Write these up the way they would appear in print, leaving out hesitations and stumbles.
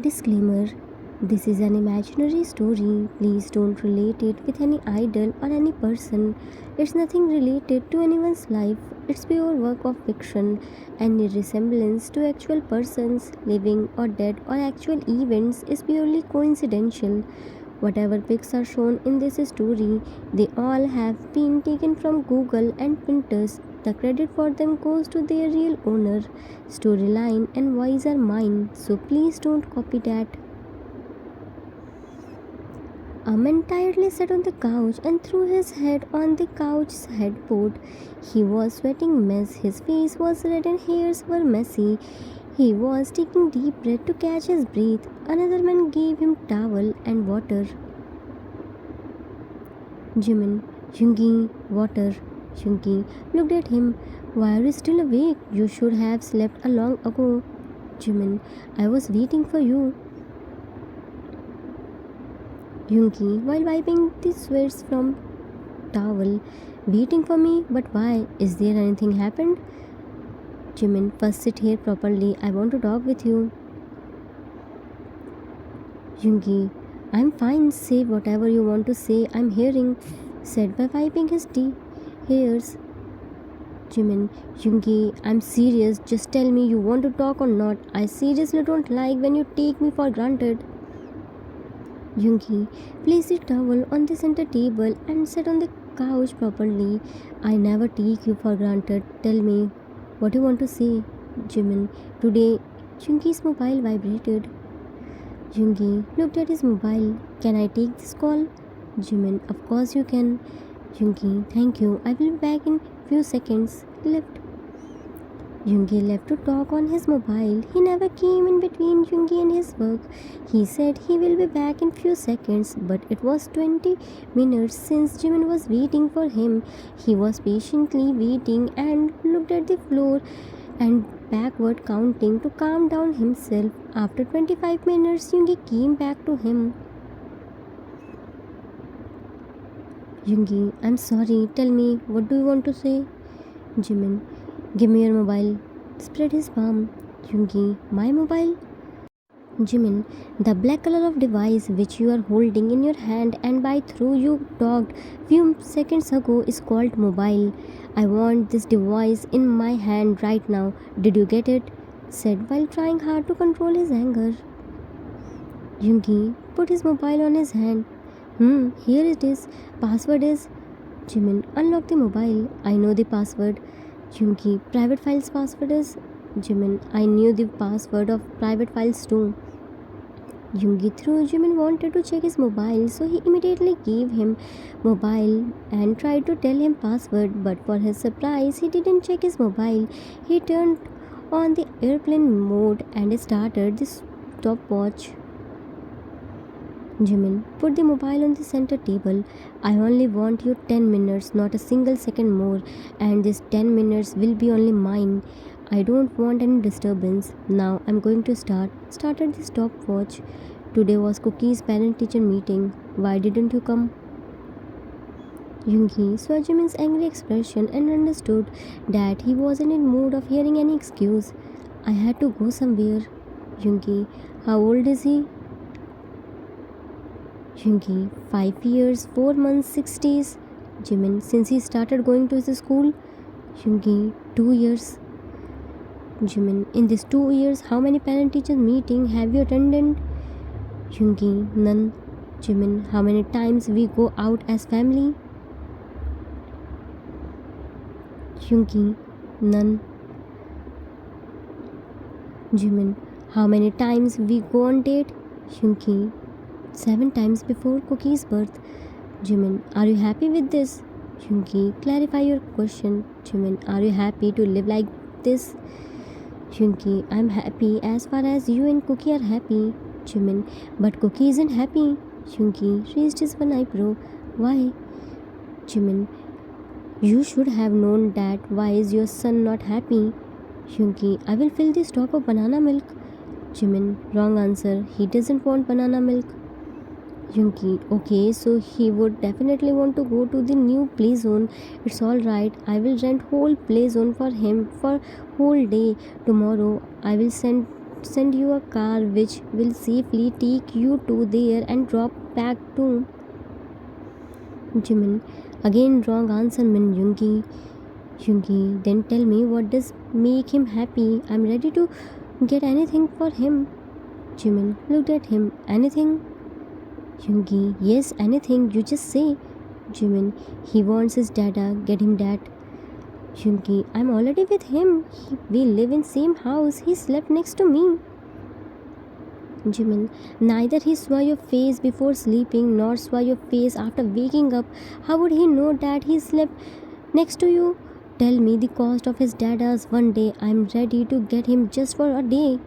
Disclaimer: this is an imaginary story. Please don't relate it with any idol or any person. It's nothing related to anyone's life. It's pure work of fiction. Any resemblance to actual persons, living or dead, or actual events is purely coincidental. Whatever pics are shown in this story, they all have been taken from Google and Pinterest. The credit for them goes to their real owner. Storyline and voice are mine, so please don't copy that. Aman tiredly sat on the couch and threw his head on the couch's headboard. He was sweating mess, his face was red and hairs were messy. He was taking deep breath to catch his breath. Another man gave him towel and water. Jimin, Jungi, water. Jungi looked at him. Why are you still awake? You should have slept a long ago. Jimin, I was waiting for you. Jungi, while wiping the sweats from towel, waiting for me, but why? Is there anything happened? Jimin, first sit here properly. I want to talk with you. Jungi, I'm fine. Say whatever you want to say. I'm hearing, said by wiping his hairs. Jimin, Jungi, I'm serious. Just tell me you want to talk or not. I seriously don't like when you take me for granted. Jungi, place the towel on the center table and sit on the couch properly. I never take you for granted. Tell me what you want to say. Jimin, today Jungi's mobile vibrated. Jungi looked at his mobile. Can I take this call? Jimin, of course you can. Jungi, thank you. I will be back in few seconds. Left. Jungi left to talk on his mobile. He never came in between Jungi and his work. He said he will be back in few seconds, but it was 20 minutes since Jimin was waiting for him. He was patiently waiting and looked at the floor and backward counting to calm down himself. After 25 minutes, Jungi came back to him. Jungi, I'm sorry. Tell me, what do you want to say? Jimin, give me your mobile. Spread his palm. Jungi, my mobile? Jimin, the black color of device which you are holding in your hand and by through you talked few seconds ago is called mobile. I want this device in my hand right now. Did you get it? Said while trying hard to control his anger. Jungi put his mobile on his hand. Here it is. Password is. Jimin, unlock the mobile. I know the password. Jungi, private files password is. Jimin, I knew the password of private files too. Jungi through Jimin wanted to check his mobile, so he immediately gave him mobile and tried to tell him password, but for his surprise, he didn't check his mobile. He turned on the airplane mode and started the stopwatch. Jimin, put the mobile on the center table. I only want you 10 minutes, not a single second more, and this 10 minutes will be only mine. I don't want any disturbance. Now I'm going to started the stopwatch. Today was Cookie's parent-teacher meeting. Why didn't you come? Jungi saw Jimin's angry expression and understood that he wasn't in mood of hearing any excuse. I had to go somewhere. Jungi, how old is he? Jungi, 5 years, 4 months, 6 days. Jimin, since he started going to his school? Jungi, 2 years. Jimin, in these 2 years, how many parent-teacher meetings have you attended? Jungi, none. Jimin, how many times we go out as family? Jungi, none. Jimin, how many times we go on date? Jungi, 7 times before Cookie's birth. Jimin, are you happy with this? Jungi, clarify your question. Jimin, are you happy to live like this? Jungi, I'm happy as far as you and Cookie are happy. Jimin, but Cookie isn't happy. Jungi raised his one eyebrow. Why? Jimin, you should have known that. Why is your son not happy? Jungi, I will fill this top of banana milk. Jimin, wrong answer. He doesn't want banana milk. Jungi, okay, so he would definitely want to go to the new play zone. It's alright, I will rent whole play zone for him for whole day. Tomorrow I will send send you a car which will safely take you to there and drop back to Jimin. Again, wrong answer, Min. Yoongi, then tell me what does make him happy. I'm ready to get anything for him. Jimin looked at him. Anything? Yoongi, yes, anything. You just say. Jimin, he wants his data. Get him that. Yoongi, I'm already with him. We live in same house. He slept next to me. Jimin, neither he saw your face before sleeping nor saw your face after waking up. How would he know that he slept next to you? Tell me the cost of his dadas one day. I'm ready to get him just for a day.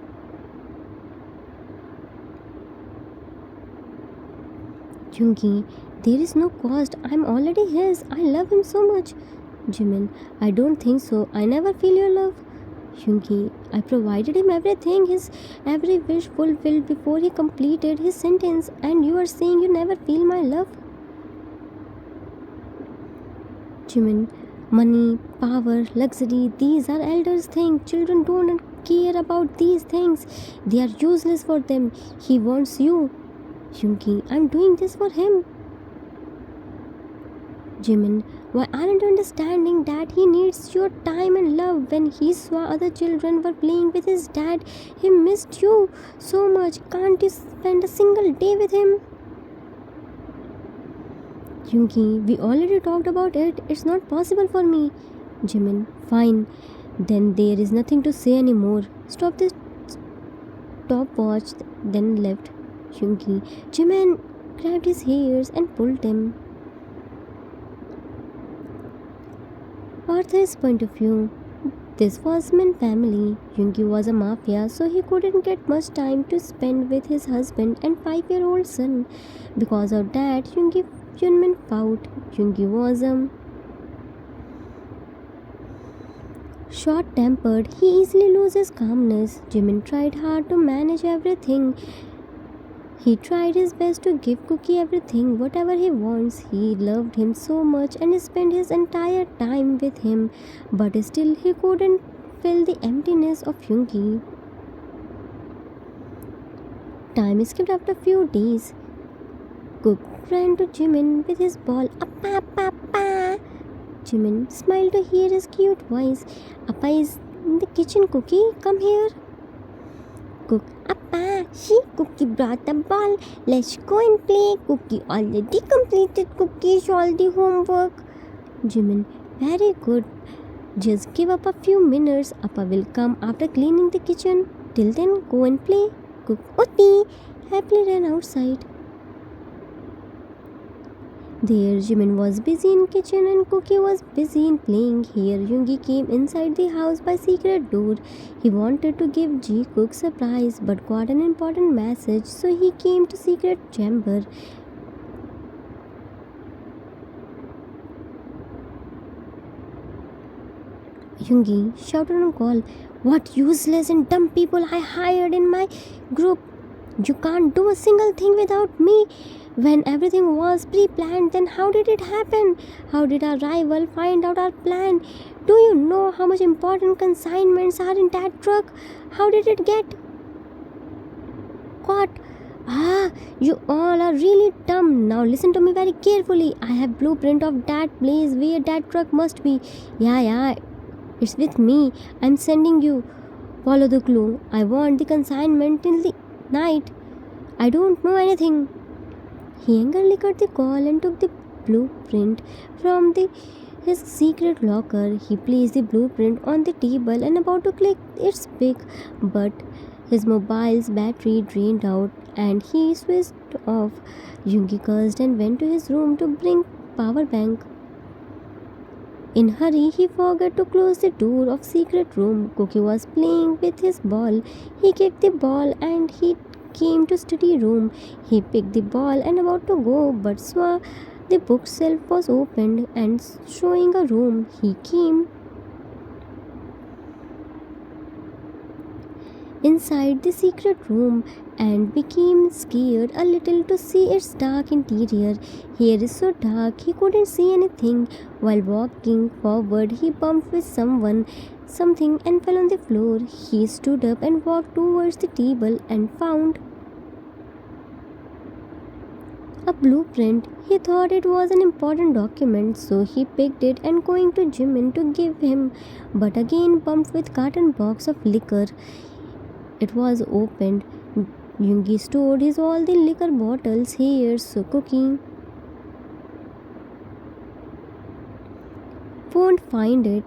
Yoongi, there is no cost. I'm already his. I love him so much. Jimin, I don't think so. I never feel your love. Yoongi, I provided him everything, his every wish fulfilled before he completed his sentence, and you are saying you never feel my love? Jimin, money, power, luxury, these are elders' things. Children don't care about these things. They are useless for them. He wants you. Yoongi, I'm doing this for him. Jimin, why aren't you understanding that he needs your time and love? When he saw other children were playing with his dad, he missed you so much. Can't you spend a single day with him? Yoongi, we already talked about it. It's not possible for me. Jimin, fine. Then there is nothing to say anymore. Stop this stopwatch, then left. Yoongi, Jimin grabbed his hairs and pulled him. Arthur's point of view. This was Min family. Yoongi was a mafia, so he couldn't get much time to spend with his husband and 5-year-old son. Because of that, Yunmin fought. Yoongi was short-tempered. He easily loses calmness. Jimin tried hard to manage everything. He tried his best to give Cookie everything, whatever he wants. He loved him so much and spent his entire time with him, but still he couldn't fill the emptiness of Yoongi. Time skipped after a few days. Cook ran to Jimin with his ball. Appa, appa, appa. Jimin smiled to hear his cute voice. Appa is in the kitchen, Cookie. Come here. Cook, Appa, she Cookie brought the ball. Let's go and play. Cookie already completed Cookie's all the homework. Jimin, very good. Just give up a few minutes. Appa will come after cleaning the kitchen. Till then, go and play. Cook, Uti, happily ran outside. There, Jimin was busy in kitchen and Cookie was busy in playing. Here, Yoongi came inside the house by secret door. He wanted to give Ji-Cook surprise but got an important message, so he came to secret chamber. Yoongi shouted on call, "What useless and dumb people I hired in my group! You can't do a single thing without me. When everything was pre-planned, then how did it happen? How did our rival find out our plan? Do you know how much important consignments are in that truck? How did it get caught? Ah, you all are really dumb. Now listen to me very carefully. I have blueprint of that place where that truck must be. Yeah, it's with me. I'm sending you. Follow the clue. I want the consignment till the night. I don't know anything." He angrily cut the call and took the blueprint from his secret locker. He placed the blueprint on the table and about to click its pick, but his mobile's battery drained out and he switched off. Yoongi cursed and went to his room to bring power bank. In hurry, he forgot to close the door of secret room. Cookie was playing with his ball. He kicked the ball and he came to study room. He picked the ball and about to go, but saw the bookshelf was opened and showing a room. He came inside the secret room and became scared a little to see its dark interior. Here is so dark he couldn't see anything. While walking forward, he bumped with someone. something and fell on the floor. He stood up and walked towards the table and found a blueprint. He thought it was an important document, so he picked it and going to Jimin to give him, but again bumped with carton box of liquor. It was opened. Yoongi stored his all the liquor bottles here, so Cookie won't find it.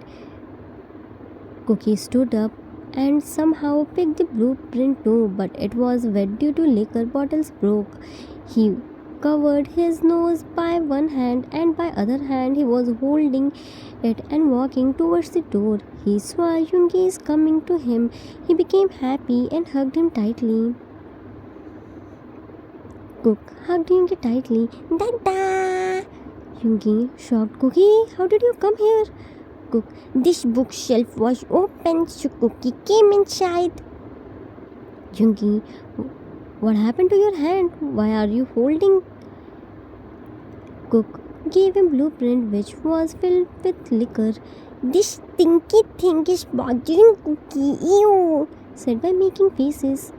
Cookie stood up and somehow picked the blueprint too, but it was wet due to liquor bottles broke. He covered his nose by one hand and by other hand he was holding it and walking towards the door. He saw Yoongi is coming to him. He became happy and hugged him tightly. Cook hugged Yoongi tightly. Dada! Yoongi shocked. Cookie, how did you come here? Cook, this bookshelf was open, so Cookie came inside. Yoongi, what happened to your hand? Why are you holding? Cook gave him blueprint which was filled with liquor. This stinky thing is bothering Cookie, ew, said by making faces.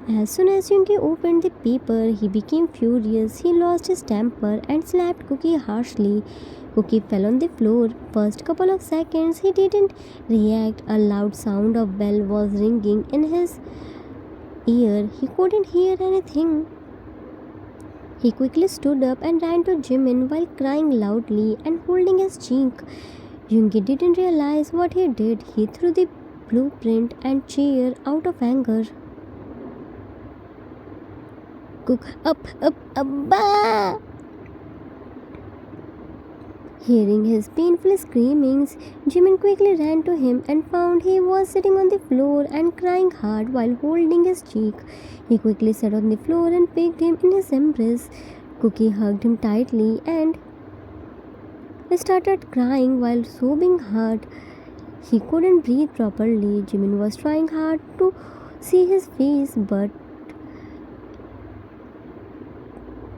As soon as Yoongi opened the paper, he became furious. He lost his temper and slapped Cookie harshly. Cookie fell on the floor. First couple of seconds he didn't react. A loud sound of bell was ringing in his ear. He couldn't hear anything. He quickly stood up and ran to Jimin while crying loudly and holding his cheek. Yoongi didn't realize what he did. He threw the blueprint and chair out of anger. Cook, up, abba! Hearing his painful screamings, Jimin quickly ran to him and found he was sitting on the floor and crying hard while holding his cheek. He quickly sat on the floor and picked him in his embrace. Cookie hugged him tightly and started crying while sobbing hard. He couldn't breathe properly. Jimin was trying hard to see his face but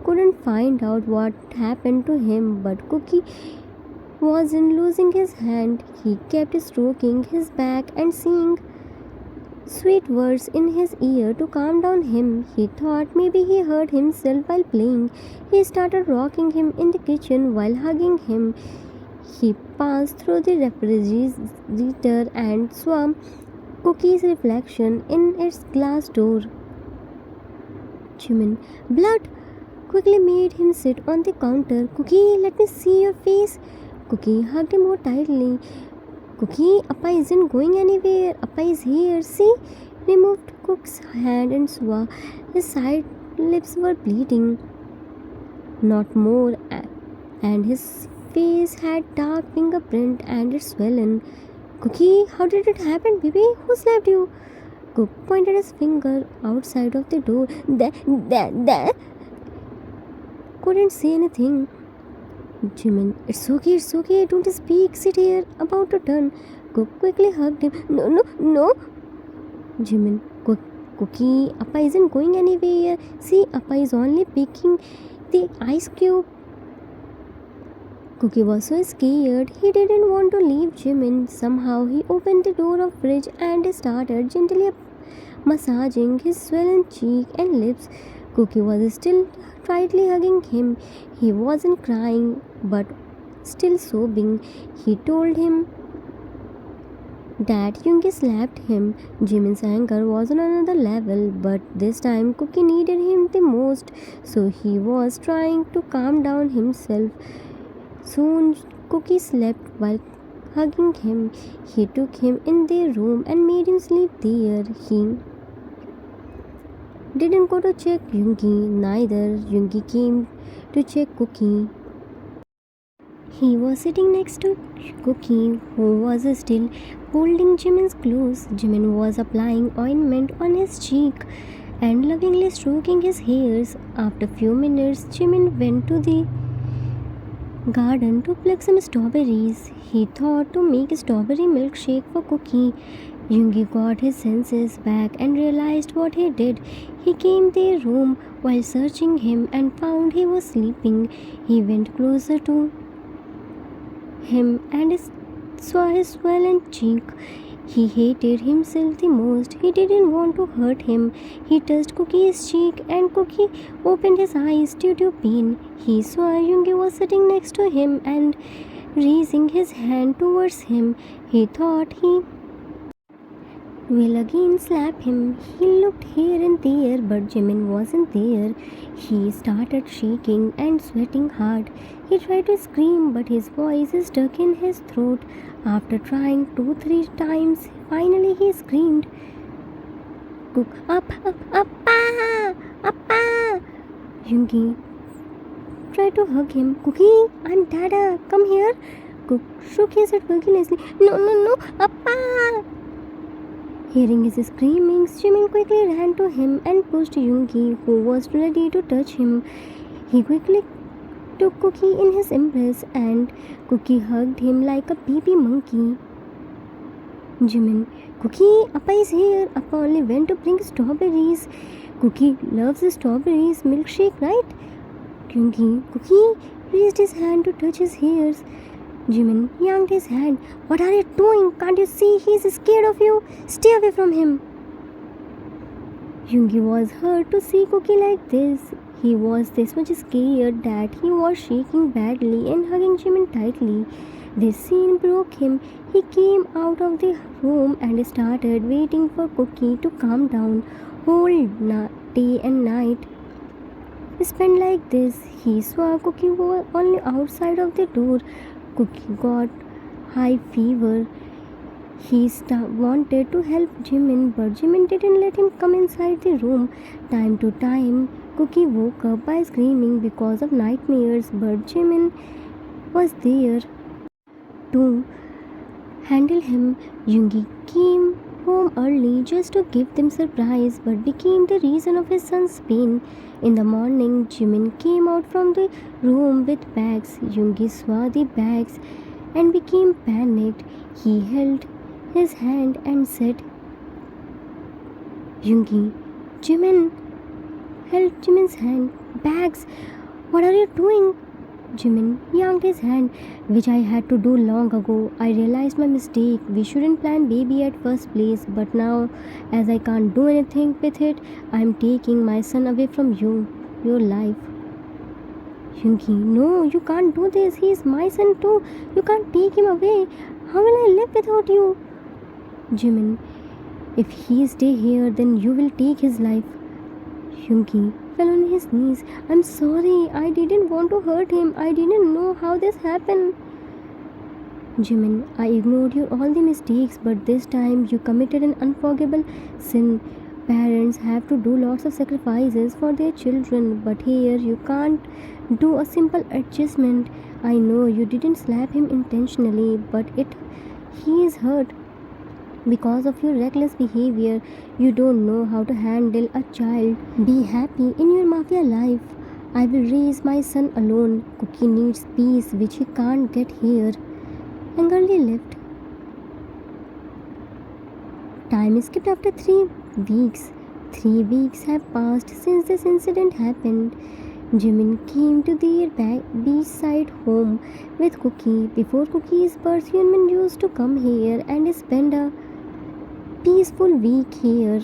couldn't find out what happened to him, but Cookie wasn't losing his hand. He kept stroking his back and saying sweet words in his ear to calm down him. He thought maybe he hurt himself while playing. He started rocking him in the kitchen while hugging him. He passed through the refrigerator and saw Cookie's reflection in its glass door. Jimin, blood! Quickly made him sit on the counter. Cookie, let me see your face. Cookie hugged him more tightly. Cookie, Appa isn't going anywhere. Appa is here. See? Removed Cook's hand and saw his side lips were bleeding. Not more. And his face had dark fingerprint and it's swollen. Cookie, how did it happen, baby? Who slapped you? Cook pointed his finger outside of the door. There. Couldn't say anything. Jimin, it's okay, don't speak, sit here, about to turn. Cook quickly hugged him. No. Jimin, Cookie, Appa isn't going anywhere. See, Appa is only picking the ice cube. Cookie was so scared, he didn't want to leave Jimin. Somehow he opened the door of fridge and started gently massaging his swollen cheek and lips. Cookie was still tightly hugging him. He wasn't crying but still sobbing. He told him that Yoongi slapped him. Jimin's anger was on another level, but this time Cookie needed him the most, so he was trying to calm down himself. Soon Cookie slept while hugging him. He took him in their room and made him sleep there. He didn't go to check Yoongi, neither Yoongi came to check Cookie. He was sitting next to Cookie, who was still holding Jimin's clothes. Jimin was applying ointment on his cheek and lovingly stroking his hairs. After a few minutes, Jimin went to the garden to pluck some strawberries. He thought to make a strawberry milkshake for Cookie. Yoongi got his senses back and realized what he did. He came their room while searching him and found he was sleeping. He went closer to him and saw his swollen cheek. He hated himself the most. He didn't want to hurt him. He touched Cookie's cheek and Cookie opened his eyes due to pain. He saw Yoongi was sitting next to him and raising his hand towards him. He thought he will again slap him. He looked here and there, but Jimin wasn't there. He started shaking and sweating hard. He tried to scream, but his voice is stuck in his throat. After trying 2-3 times, finally he screamed, Cook, appa, appa. Yoongi tried to hug him. Cookie, I'm Dada. Come here. Cook shook his head vigorously. No, appa. Hearing his screaming, Jimin quickly ran to him and pushed Yoongi, who was ready to touch him. He quickly took Cookie in his embrace and Cookie hugged him like a baby monkey. Jimin, Cookie, Appa is here. Appa only went to bring strawberries. Cookie loves the strawberries milkshake, right? Yoongi, Cookie raised his hand to touch his ears. Jimin yanked his hand. What are you doing? Can't you see he's scared of you? Stay away from him. Yoongi was hurt to see Cookie like this. He was this much scared that he was shaking badly and hugging Jimin tightly. This scene broke him. He came out of the room and started waiting for Cookie to calm down. Whole day and night spent like this. He saw Cookie was only outside of the door. Cookie got high fever. He wanted to help Jimin, but Jimin didn't let him come inside the room. Time to time, Cookie woke up by screaming because of nightmares, but Jimin was there to handle him. Yoongi came home early just to give them surprise, but became the reason of his son's pain. In the morning, Jimin came out from the room with bags. Yoongi saw the bags and became panicked. He held his hand and said, Yoongi, Jimin held Jimin's hand. Bags, what are you doing? Jimin yanked his hand, which I had to do long ago. I realized my mistake. We shouldn't plan baby at first place, but now, as I can't do anything with it, I am taking my son away from you, your life. Yoongi, no, you can't do this. He is my son too. You can't take him away. How will I live without you? Jimin, if he stay here, then you will take his life. Yoongi fell on his knees. I'm sorry. I didn't want to hurt him. I didn't know how this happened. Jimin, I ignored your all the mistakes, but this time you committed an unforgivable sin. Parents have to do lots of sacrifices for their children, but here you can't do a simple adjustment. I know you didn't slap him intentionally, but he is hurt because of your reckless behavior. You don't know how to handle a child. Be happy in your mafia life. I will raise my son alone. Cookie needs peace, which he can't get here. Angrily left. Time skipped after 3 weeks. 3 weeks have passed since this incident happened. Jimin came to their beachside home with Cookie. Before Cookie's birth, Hyunmin used to come here and spend a peaceful week here.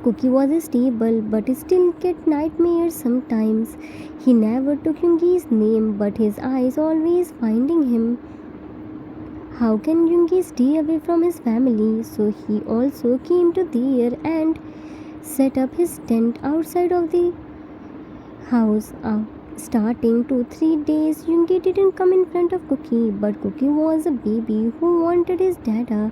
Cookie was stable but still get nightmares sometimes. He never took Yoongi's name, but his eyes always finding him. How can Yoongi stay away from his family? So he also came to there and set up his tent outside of the house. Starting 2-3 days, Yoongi didn't come in front of Cookie, but Cookie was a baby who wanted his dada.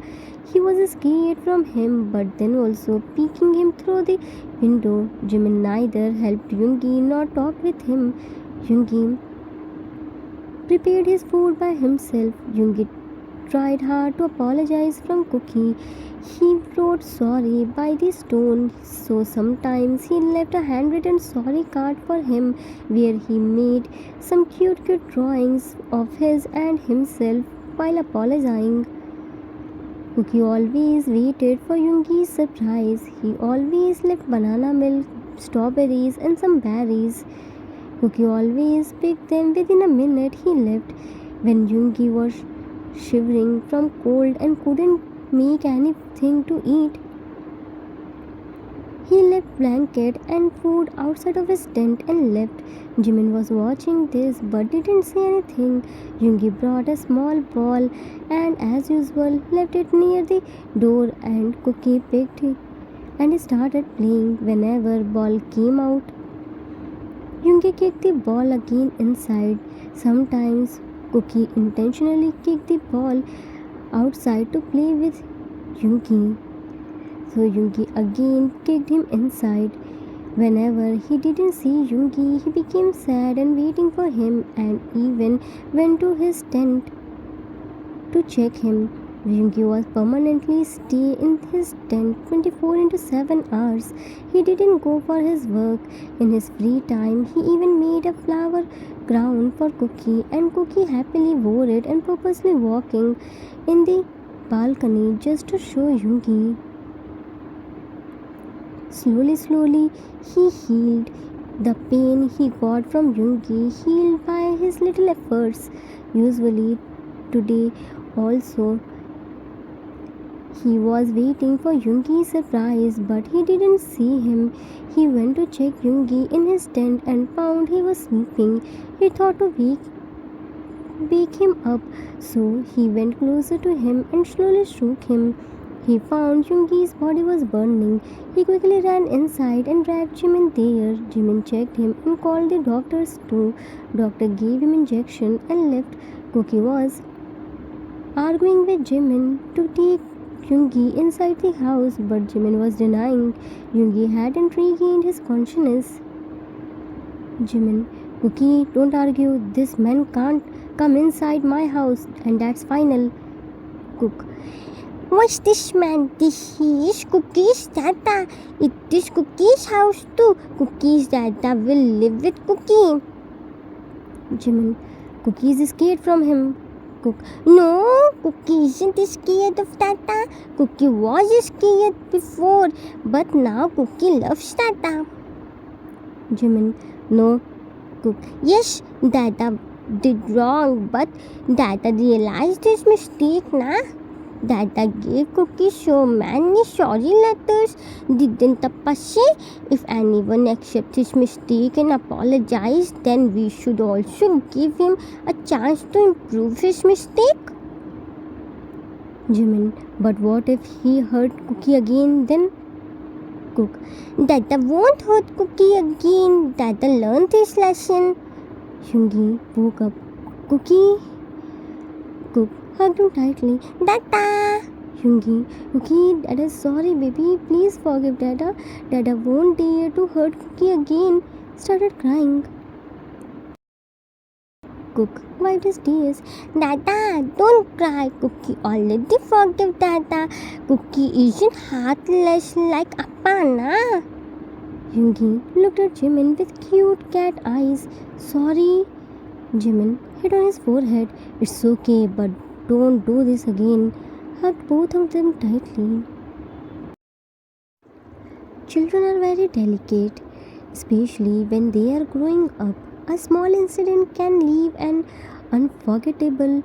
He was scared from him, but then also peeking him through the window. Jimin neither helped Yoongi nor talked with him. Yoongi prepared his food by himself. Yoongi tried hard to apologize from Cookie. He wrote sorry by the stone, so sometimes he left a handwritten sorry card for him where he made some cute drawings of his and himself while apologizing. Cookie always waited for Yoongi's surprise. He always left banana milk, strawberries and some berries. Cookie always picked them within a minute he left. When Yoongi was shivering from cold and couldn't make anything to eat. He left blanket and food outside of his tent and left. Jimin was watching this but didn't say anything. Yoongi brought a small ball and as usual left it near the door and Cookie picked it and started playing. Whenever ball came out, Yoongi kicked the ball again inside. Sometimes Cookie intentionally kicked the ball outside to play with Yoongi. So Yoongi again kicked him inside. Whenever he didn't see Yoongi, he became sad and waiting for him and even went to his tent to check him. Yoongi was permanently stay in his tent 24 into 7 hours. He didn't go for his work. In his free time, he even made a flower crown for Cookie and Cookie happily wore it and purposely walking in the balcony just to show Yoongi. Slowly, he healed. The pain he got from Yoongi healed by his little efforts. Usually, today also, he was waiting for Yoongi's surprise, but he didn't see him. He went to check Yoongi in his tent and found he was sleeping. He thought to wake him up, so he went closer to him and slowly shook him. He found Yoongi's body was burning. He quickly ran inside and dragged Jimin there. Jimin checked him and called the doctors too. Doctor gave him injection and left. Cookie was arguing with Jimin to take Yoongi inside the house, but Jimin was denying. Yoongi hadn't regained his consciousness. Jimin, Cookie, don't argue. This man can't come inside my house, and that's final. Cook. What's this man? This is Cookie's dada. It is Cookie's house too. Cookie's dada will live with Cookie. Jimin, Cookie is scared from him. Cook, no, Cookie isn't scared of dada. Cookie was scared before, but now Cookie loves dada. Jimin, no. Cook, yes, dada did wrong, but dada realized his mistake, na? Dada gave Cookie so many sorry letters, didn't Tapasya? If anyone accepts his mistake and apologizes, then we should also give him a chance to improve his mistake. Jimin, but what if he hurt Cookie again then? Cook, Dada won't hurt Cookie again. Dada learned his lesson. Yoongi woke up. Cookie? Cook hugged him tightly. Dada! Yoongi, Cookie, Dada, sorry baby, please forgive Dada. Dada won't dare to hurt Cookie again. Started crying. Cook wiped his tears. Dada, don't cry. Cookie already forgive Dada. Cookie isn't heartless like Appa, na? Yoongi looked at Jimin with cute cat eyes. Sorry. Jimin hit on his forehead. It's okay, but don't do this again. Hugged both of them tightly. Children are very delicate, especially when they are growing up. A small incident can leave an unforgettable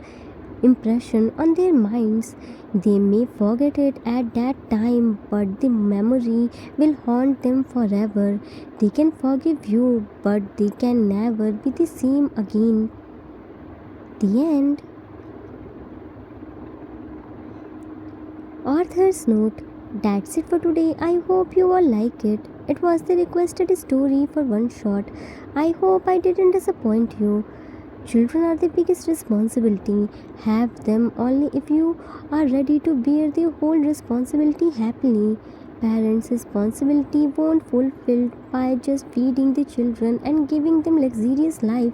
impression on their minds. They may forget it at that time, but the memory will haunt them forever. They can forgive you, but they can never be the same again. The end. Author's note. That's it for today. I hope you all like it. It was the requested story for one shot. I hope I didn't disappoint you. Children are the biggest responsibility. Have them only if you are ready to bear the whole responsibility happily. Parents' responsibility won't fulfilled by just feeding the children and giving them luxurious life.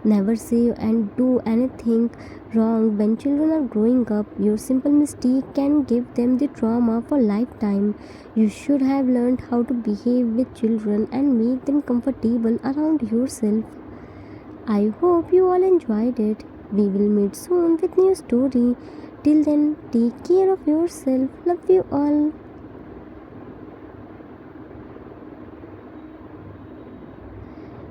Never say and do anything wrong when children are growing up. Your simple mistake can give them the trauma for lifetime. You should have learned how to behave with children and make them comfortable around yourself. I hope you all enjoyed it. We will meet soon with new story. Till then, take care of yourself. Love you all.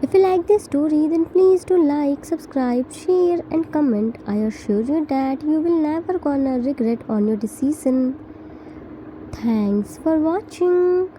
If you like this story, then please do like, subscribe, share, and comment. I assure you that you will never gonna regret on your decision. Thanks for watching.